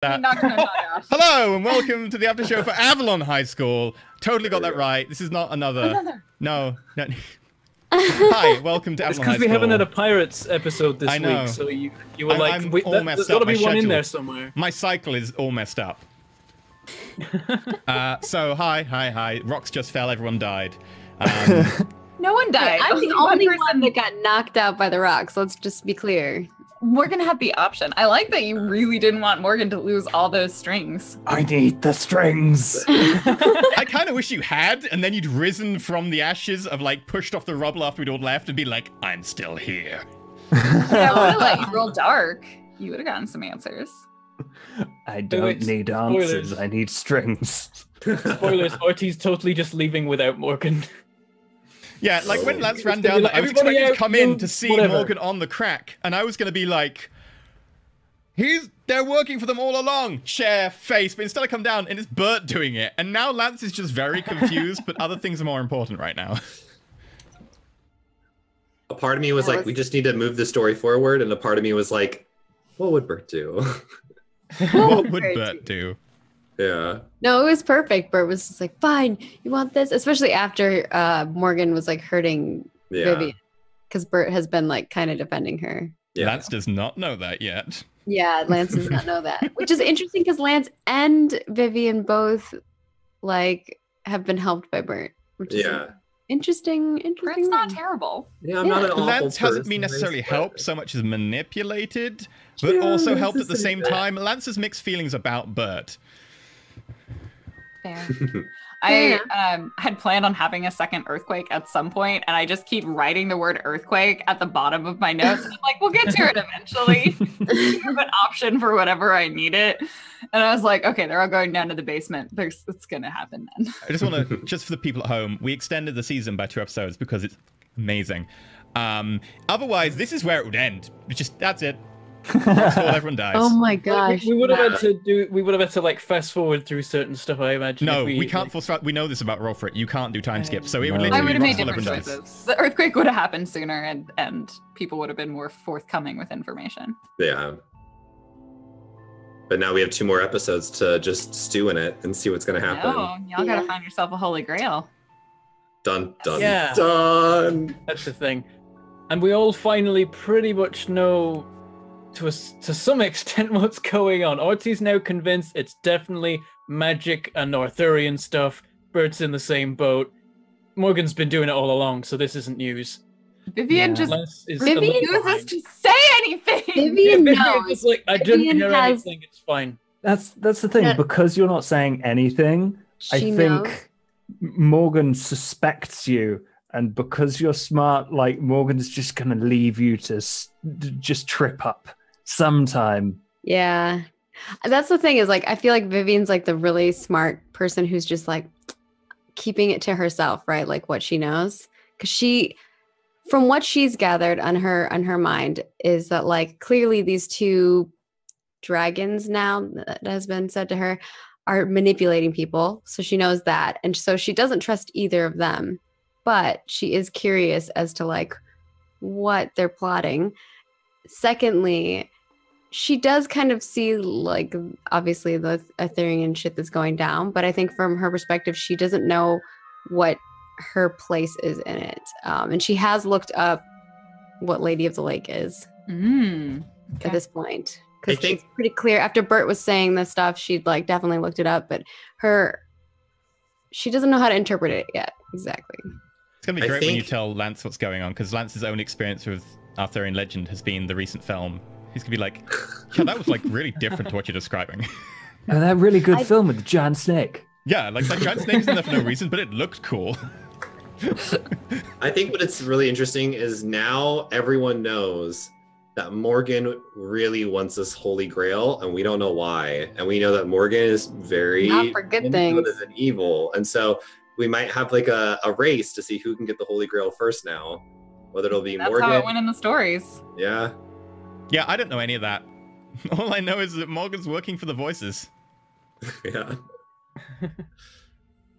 Hello and welcome to the after show for Avalon High School. Totally got that right. This is not another. No. Hi, welcome to Avalon High School. It's because we haven't had a Pirates episode this week, so you were like, there's got to be one in there somewhere. My cycle is all messed up. So hi. Rocks just fell. Everyone died. No one died. I'm the only one that got knocked out by the rocks. Let's just be clear. Morgan had the option. I like that you really didn't want Morgan to lose all those strings. I need the strings. I kind of wish you had, and then you'd risen from the ashes of like pushed off the rubble after we'd all left and be like, I'm still here. Yeah, I would have let you roll dark. You would have gotten some answers. I don't need answers. I need strings. Spoilers, Ortiz totally just leaving without Morgan. Yeah, like when Lance ran down, I was expecting to come in to see Morgan on the crack, and I was going to be like, they're working for them all along, share, face, but instead I come down and it's Bert doing it, and now Lance is just very confused, but other things are more important right now. A part of me was like, we just need to move the story forward, and a part of me was like, what would Bert do? What would Bert do? Yeah. No, it was perfect. Bert was just like, fine, you want this? Especially after Morgan was like hurting Vivian. Because Bert has been like kind of defending her. Yeah. Lance does not know that yet. Yeah, Lance does not know that. Which is interesting because Lance and Vivian both like have been helped by Bert. Which is interesting. Bert's not terrible. Yeah, I'm not an awful Lance hasn't been person, necessarily helped so much as manipulated, but also helped at the same time. Lance has mixed feelings about Bert. Fair. I had planned on having a second earthquake at some point, and I just keep writing the word earthquake at the bottom of my notes. I'm like, we'll get to it eventually. Have an option for whatever I need it. And I was like, okay, they're all going down to the basement. It's going to happen then. I just want to, just for the people at home, we extended the season by 2 episodes because it's amazing. Otherwise, this is where it would end. That's it. Everyone dies. Oh my gosh! We would have had to like fast forward through certain stuff. I imagine. No, we can't force. We know this about Roll4It. You can't do time skips. So it would literally. I would have made different choices. The earthquake would have happened sooner, and people would have been more forthcoming with information. Yeah. But now we have 2 more episodes to just stew in it and see what's going to happen. No, y'all gotta find yourself a holy grail. Dun dun yeah. dun. That's the thing, and we all finally pretty much know. To some extent what's going on. Ortiz now convinced it's definitely magic and Arthurian stuff. Bert's in the same boat. Morgan's been doing it all along, so this isn't news. Vivian Vivian uses to say anything. Vivian knows. Is like, I didn't hear anything, it's fine. That's the thing, because you're not saying anything, I think Morgan suspects you. And because you're smart, like, Morgan's just going to leave you to just trip up sometime. Yeah. That's the thing is, like, I feel like Vivian's, like, the really smart person who's just, like, keeping it to herself, right? Like, what she knows. Because from what she's gathered on her mind is that, like, clearly these 2 dragons now, that has been said to her, are manipulating people. So she knows that. And so she doesn't trust either of them. But she is curious as to like what they're plotting. Secondly, she does kind of see like obviously the Arthurian shit that's going down, but I think from her perspective, she doesn't know what her place is in it. And she has looked up what Lady of the Lake is at this point. Because it's pretty clear after Bert was saying this stuff, she'd like definitely looked it up, but she doesn't know how to interpret it yet. Exactly. It's going to be great when you tell Lance what's going on, because Lance's own experience with Arthurian legend has been the recent film. He's going to be like, yeah, that was like really different to what you're describing. Oh, that really good film with the giant snake. Yeah, like that giant snake's in there for no reason, but it looked cool. I think what it's really interesting is now everyone knows that Morgan really wants this holy grail, and we don't know why. And we know that Morgan is very not for good things and evil. And so we might have like a race to see who can get the Holy Grail first now. Whether it'll be Morgan. That's how it went in the stories. Yeah. Yeah, I don't know any of that. All I know is that Morgan's working for the voices. Yeah.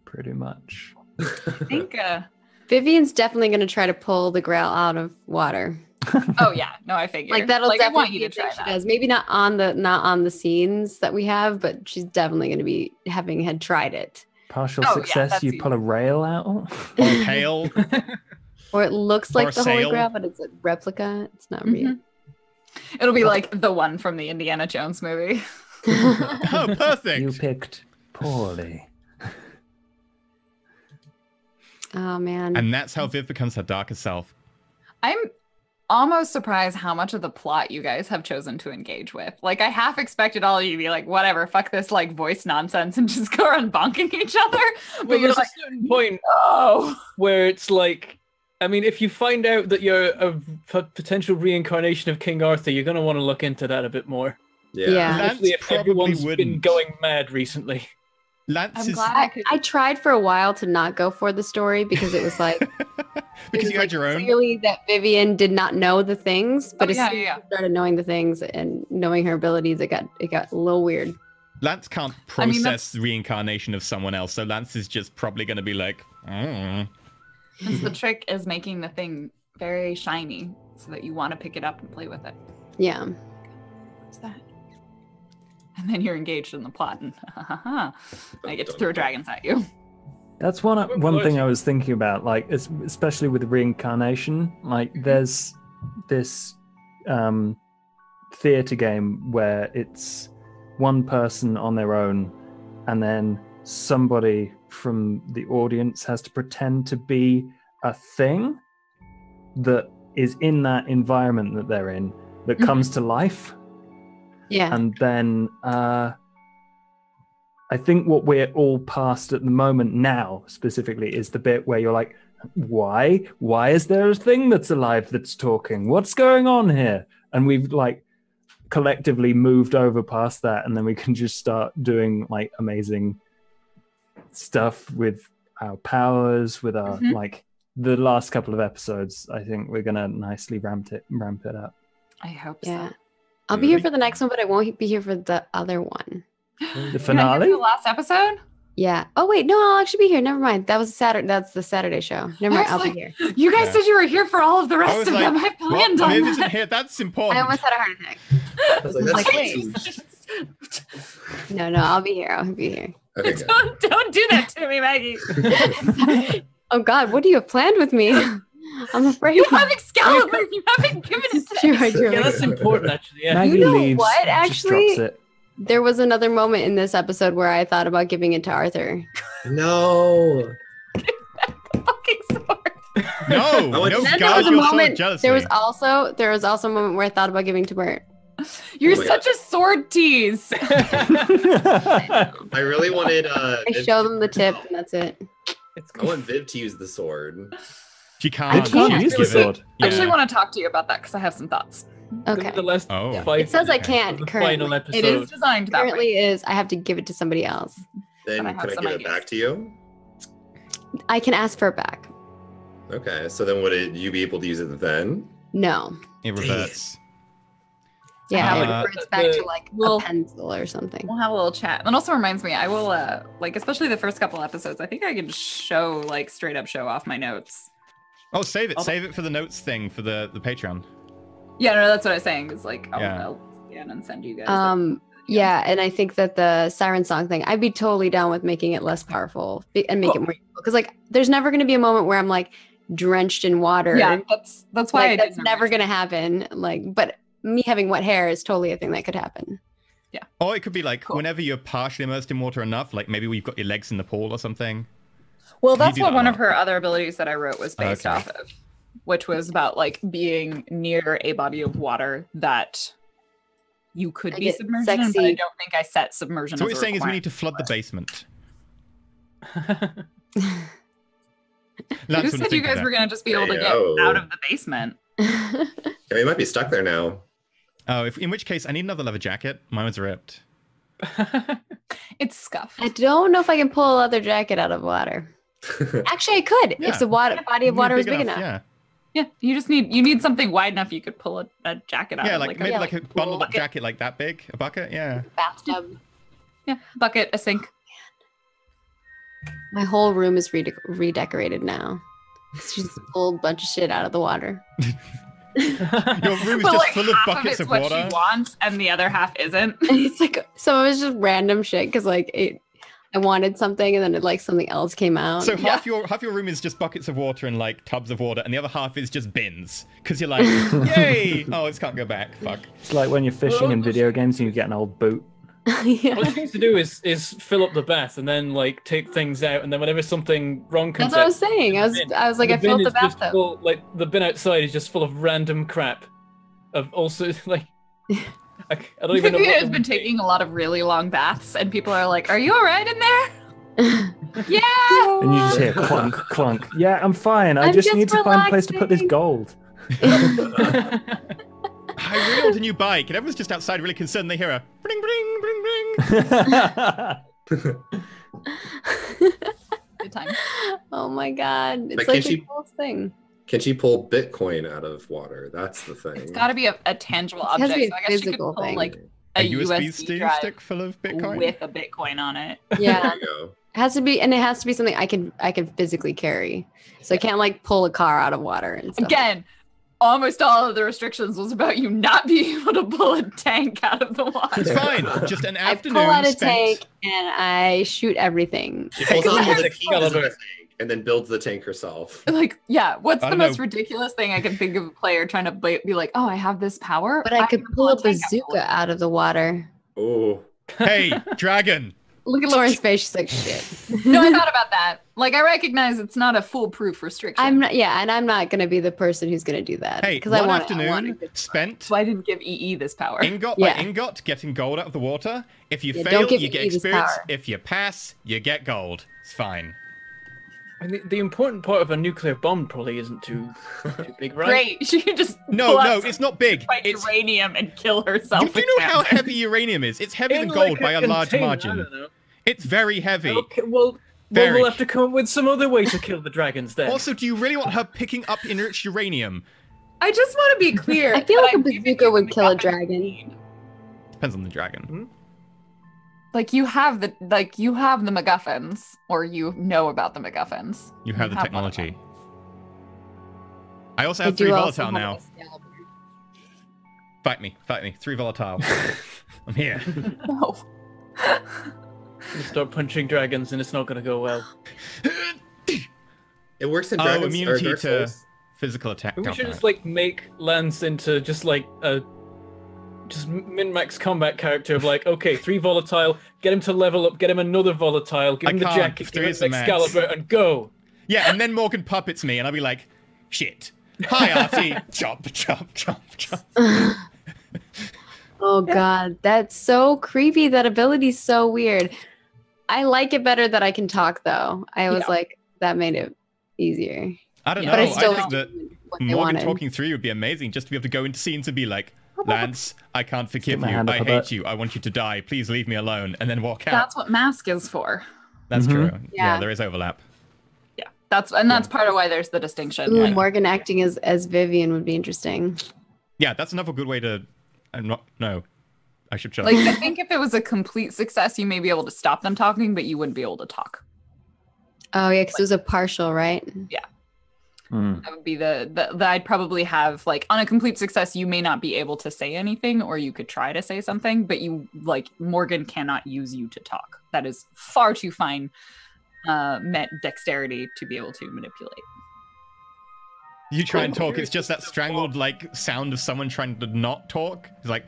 Pretty much. I think Vivian's definitely going to try to pull the Grail out of water. Oh yeah, no, I figured. Like that'll I want definitely you to try she that. does. Maybe not on the scenes that we have, but she's definitely going to be having had tried it. Partial Oh, yeah, success, that's you pull a rail out. Or a pail. Or it looks Or like a the Holy sail. Grail, but it's a replica. It's not real. It'll be like the one from the Indiana Jones movie. Oh, perfect. You picked poorly. Oh man. And that's how Viv becomes her darker self. I'm almost surprised how much of the plot you guys have chosen to engage with. Like, I half expected all of you to be like, whatever, fuck this like voice nonsense and just go around bonking each other. But there's a certain point where it's like, I mean, if you find out that you're a potential reincarnation of King Arthur, you're going to want to look into that a bit more. Yeah. Especially if probably everyone's been wouldn't. going mad recently. Lance I'm is glad I tried for a while to not go for the story because it was like because you had your own. clearly that Vivian did not know the things, but Oh, as yeah, soon as yeah. she started knowing the things and knowing her abilities, it got a little weird. Lance can't I mean, process reincarnation of someone else, so Lance is just probably going to be like, That's the trick, is making the thing very shiny so that you want to pick it up and play with it. Yeah. What's that? And then you're engaged in the plot, and I get to throw dragons at you. That's one thing I was thinking about, like especially with reincarnation. Like there's this theater game where it's one person on their own, and then somebody from the audience has to pretend to be a thing that is in that environment that they're in that comes to life. Yeah. And then I think what we're all past at the moment now, specifically, is the bit where you're like, why? Why is there a thing that's alive that's talking? What's going on here? And we've like collectively moved over past that, and then we can just start doing like amazing stuff with our powers, with our like the last couple of episodes. I think we're gonna nicely ramp it up. I hope Yeah. so. I'll be here for the next one, but I won't be here for the other one. The You're not here finale? for the last episode? Yeah. Oh wait, no, I'll actually be here. Never mind. That was Saturday. That's the Saturday show. Never mind. I I'll was be like, here. You guys Yeah. said you were here for all of the I rest was of like, them. I planned what? on Viv that. isn't here. That's important. I almost had a heart attack. I was like, that's Like, wait. No, I'll be here. I'll be here. Okay, good. Don't do that to me, Maggie. Oh God, what do you have planned with me? I'm afraid. You have Excalibur. You haven't given it to Sure, me. Yeah, that's important, actually. Yeah. Maggie You know leaves. what, just actually? drops it. There was another moment in this episode where I thought about giving it to Arthur. No. Fucking sword. No, I want- no, And Then there guard was a your sword moment. jealously. There was also a moment where I thought about giving to Bert. You're Oh my such a sword tease. I really wanted I show them the tip, and that's it. I want Viv to use the sword. She can't. I can't She's use the given- sword. I actually Yeah. want to talk to you about that because I have some thoughts. Okay. The last Oh. Yeah. 5 It says I Okay. can't the currently. final episode. It is designed that way. Currently is I have to give it to somebody else. Then But I have can I some give it ideas. back to you? I can ask for it back. Okay, so then would you be able to use it then? No. It reverts. Yeah, it Uh, reverts back to like well- a pencil or something. We'll have a little chat. And also reminds me, I will like especially the first couple episodes, I think I can show like straight up show off my notes. Oh, save it. Save it for the notes thing for the Patreon. Yeah, no, that's what I was saying. Is like Yeah. I'll scan and send you guys. Yeah, and I think that the siren song thing, I'd be totally down with making it less powerful and make it more useful. Because like, there's never going to be a moment where I'm like drenched in water. Yeah, that's why Like, I that's never going to happen. Like, but me having wet hair is totally a thing that could happen. Or it could be like Cool. whenever you're partially immersed in water enough, like maybe you've got your legs in the pool or something. Well, Can you that's do what that one a of her other abilities that I wrote was based Okay. off of, which was about like being near a body of water that you could I be get submerged in, but I sexy. don't think I set submersion. So what as you're a saying is we requirement. need to flood the basement. Who Lance said wouldn't you think of guys that. were going to just be able to get Heyo. out of the basement? Yeah, we might be stuck there now. Oh, in which case I need another leather jacket. Mine was ripped. It's scuffed. I don't know if I can pull a leather jacket out of water. Actually, I could Yeah. if the body of water was big enough. Yeah, Yeah, you need something wide enough you could pull a jacket out yeah, of. like maybe like a bundled up bucket. jacket like that big, a bucket. Yeah. Bathtub. Yeah, bucket, a sink. My whole room is redecorated now. It's just pulled a bunch of shit out of the water. Your room is But just like full of half of buckets it's of what water. she wants, and the other half isn't. It's like some of it's just random shit because like I wanted something and then it, like something else came out. So half your room is just buckets of water and like tubs of water, and the other half is just bins. Because you're like, yay! Oh, this can't go back. Fuck. It's like when you're fishing in video games and you get an old boot. Yeah. What she needs to do is fill up the bath and then like take things out, and then whenever something wrong comes That's what I out, was saying. I was like, I filled the bathtub. full, like the bin outside is just full of random crap. Of also like, I don't even know. Vivian What has been taking a lot of really long baths, and people are like, "Are you all right in there?" Yeah. And you just hear clunk, clunk. Yeah, I'm fine. I I'm just just need to find a place to put this relaxing. gold. I really want a new bike, and everyone's just outside really concerned. They hear a bring, bring, bring, bring. Good time. Oh my god. It's But like can the she- coolest thing. Can she pull Bitcoin out of water? That's the thing. It's got to be a tangible It has object. to be So a I guess she could physical pull thing. like A a USB drive stick full of Bitcoin. with a Bitcoin on it. Yeah. There you go. It has to be, and it has to be something I can physically carry. So I can't like pull a car out of water and stuff. Again, almost all of the restrictions was about you not being able to pull a tank out of the water. It's fine. Just an I afternoon pull out a spent. tank and I shoot everything. She pulls out all the keys Excalibur. in the tank and then builds the tank herself. Like, yeah, what's I the don't most know. ridiculous thing I can think of a player trying to be like, oh, I have this power? But I could can pull a tank out of bazooka out of the water. Oh. Hey, dragon. Look at Lauren's face. She's like, shit. No, I thought about that. Like, I recognize it's not a foolproof restriction. I'm not. Yeah, and I'm not gonna be the person who's gonna do that. Hey, I one want afternoon spent So I didn't give EE this power. ingot Yeah. by ingot getting gold out of the water. If you Yeah, fail, don't give you me get this experience. power. If you pass, you get gold. It's fine. And the important part of a nuclear bomb probably isn't too big, right? Great. She can just No, pull out no, some it's not big. spiked It's uranium and kill herself. do you with know how cancer. heavy uranium is? It's heavier In than gold like by a large container, I margin. don't know. It's very heavy. Okay, well, Very. we'll have to come up with some other way to kill the dragons then. Also, do you really want her picking up enriched uranium? I just want to be clear. I feel that like a I'm giving bazooka you would the kill a weapon dragon. you need. Depends on the dragon. Like you have the MacGuffins, or you know about the MacGuffins. You have the one of technology. I also I have do 3 also volatile have now. Excalibur. Fight me. 3 volatile. I'm here. No. You start punching dragons and it's not going to go well. It works in Oh, Dragon's or immunity Dark to Souls. physical attack. We God should damn just it. like make Lance into just like a min-max combat character of like, okay, 3 volatile, get him to level up, get him another volatile, give I him the can't. jacket, 3 give him is the max. Excalibur, and go. Yeah, and then Morgan puppets me, and I'll be like, shit. Hi, Artie. Chop, chop, chop, chop. Oh god, that's so creepy. That ability's so weird. I like it better that I can talk though. I was like, that made it easier. I don't Yeah, know. But I I still think that what they Morgan wanted. talking 3 would be amazing, just to be able to go into scenes and be like, Lance, I can't forgive my you. hand I up a hate bit. you. I want you to die. Please leave me alone. And then walk out. That's what Mask is for. That's Mhm. true. Yeah, Yeah. there is overlap. Yeah. That's part of why there's the distinction. Ooh, Like, Morgan acting as Vivian would be interesting. Yeah, that's another good way to. I'm not. No, I should shut like up. I think if it was a complete success, you may be able to stop them talking, but you wouldn't be able to talk. Oh yeah, because it was a partial, right? Mm. That would be the I'd probably have like on a complete success, you may not be able to say anything, or you could try to say something, but you like Morgan cannot use you to talk. That is far too fine dexterity to be able to manipulate. You try and talk. It's just that strangled like sound of someone trying to not talk. It's like.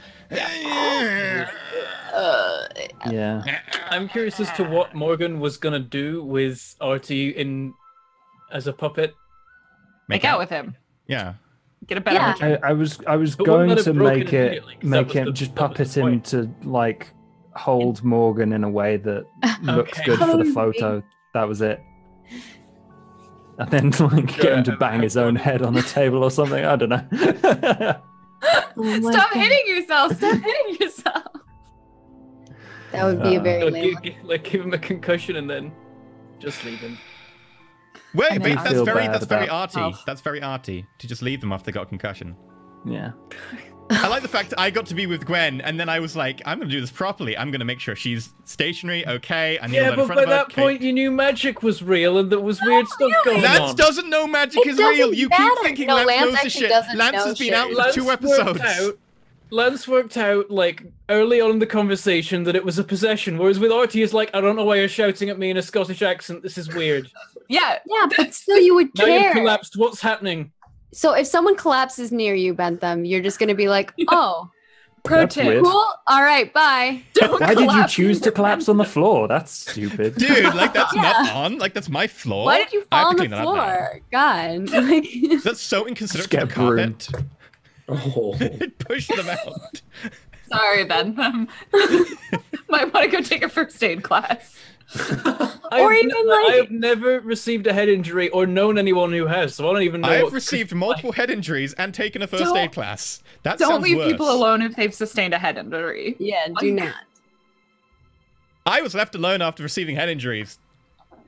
Yeah. I'm curious as to what Morgan was going to do with Artie as a puppet. Make out with him. Yeah. Get a better Yeah. return. I was But going wouldn't that to have broken make it immediately? 'Cause that was him the- just that was puppet the him point. to like hold Morgan in a way that looks Okay. good for the Oh, photo. That was it. And then like get him to bang his own head on the table or something. I don't know. Oh my Stop God. hitting yourself! Stop hitting yourself! That would be a very lame. Like give him a concussion and then just leave him. Wait, I wait, feel that's bad very about- arty. Oh. That's very arty to just leave them after they got a concussion. Yeah. I like the fact that I got to be with Gwen, and then I was like, I'm going to do this properly. I'm going to make sure she's stationary, okay. I yeah, but by that point, you knew magic was real and there was weird stuff going on. Lance doesn't know magic is real. You keep thinking Lance knows the shit. Lance has been out for 2 episodes. Lance worked out, like, early on in the conversation that it was a possession, whereas with Artie, it's like, I don't know why you're shouting at me in a Scottish accent. This is weird. Yeah, but still you would care. Now you've collapsed. What's happening? So if someone collapses near you, Bentham, you're just going to be like, oh, pro tip. Cool. All right, bye. Why did you choose to collapse on the floor? That's stupid. Dude, like, that's not on. Like, that's my floor. Why did you fall on the floor? God. That's so inconsiderate to the carpet. Oh. It pushed them out. Sorry, Bentham. Might want to go take a first aid class. I have never received a head injury or known anyone who has, so I don't even know. I've received multiple head injuries and taken a first aid class. That don't sounds leave worse. people alone if they've sustained a head injury. Yeah, do not. I was left alone after receiving head injuries.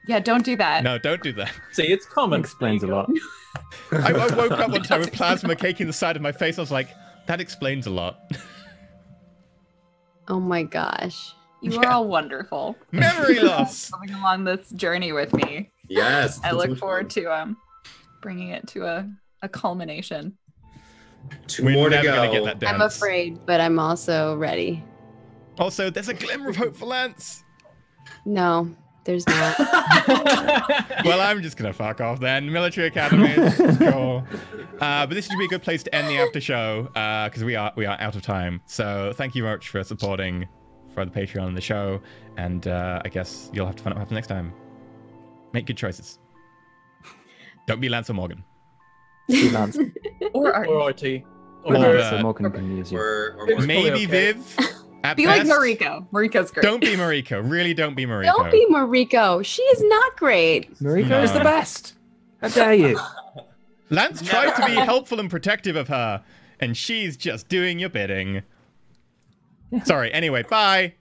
Yeah, don't do that. No, don't do that. See, it's common. Explains a lot. I woke up one time with plasma caking the side of my face. I was like, that explains a lot. Oh my gosh. You are all wonderful. Memory loss. Coming along this journey with me. Yes. I look forward to bringing it to a culmination. 2 more to go. Get that dance. I'm afraid, but I'm also ready. Also, there's a glimmer of hope for Lance. No, there's not. Well, I'm just gonna fuck off then. Military academies, cool. But this should be a good place to end the after show because we are out of time. So thank you very much for supporting for the Patreon and the show, and I guess you'll have to find out what happens next time. Make good choices. Don't be Lance or Morgan. Be Lance. Or Artie. So Morgan can use you. Or maybe Viv. Be like Mariko. Mariko's great. Don't be Mariko. Really don't be Mariko. Don't be Mariko. She is not great. Mariko is the best. How dare you? Lance tried to be helpful and protective of her, and she's just doing your bidding. Sorry, anyway, bye.